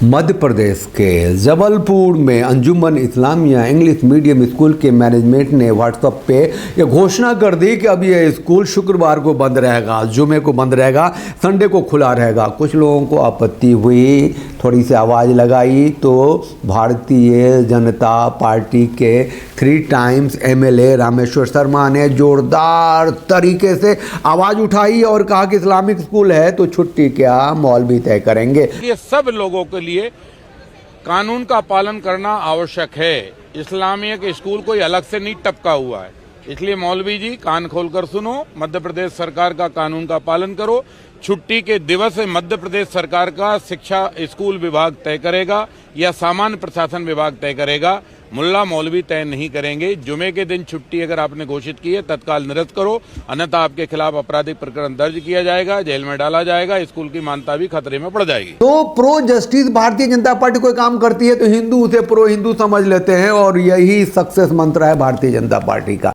मध्य प्रदेश के जबलपुर में अंजुमन Islamia English medium school के मैनेजमेंट ने व्हाट्सएप पे ये घोषणा कर दी कि अब ये स्कूल शुक्रवार को बंद रहेगा, जुमे को बंद रहेगा, संडे को खुला रहेगा। कुछ लोगों को आपत्ति हुई, थोड़ी सी आवाज़ लगाई तो भारतीय जनता पार्टी के 3 टाइम्स MLA रामेश्वर शर्मा ने जोरदार तरीके से आवाज़ उठाई और कहा कि इस्लामिक स्कूल है तो छुट्टी क्या मौलवी तय करेंगे। ये सब लोगों के लिए कानून का पालन करना आवश्यक है। इस्लामिक स्कूल कोई अलग से नहीं टपका हुआ है, इसलिए मौलवी जी कान खोलकर सुनो, मध्य प्रदेश सरकार का कानून का पालन करो। छुट्टी के दिवस मध्य प्रदेश सरकार का शिक्षा स्कूल विभाग तय करेगा या सामान्य प्रशासन विभाग तय करेगा, मुल्ला मौलवी तय नहीं करेंगे। जुमे के दिन छुट्टी अगर आपने घोषित की है तत्काल निरस्त करो, अन्यथा आपके खिलाफ आपराधिक प्रकरण दर्ज किया जाएगा, जेल में डाला जाएगा, स्कूल की मान्यता भी खतरे में पड़ जाएगी। तो pro justice Bharatiya Janata party कोई काम करती है तो हिंदू उसे प्रो हिंदू समझ लेते हैं और यही सक्सेस मंत्र है भारतीय जनता पार्टी का।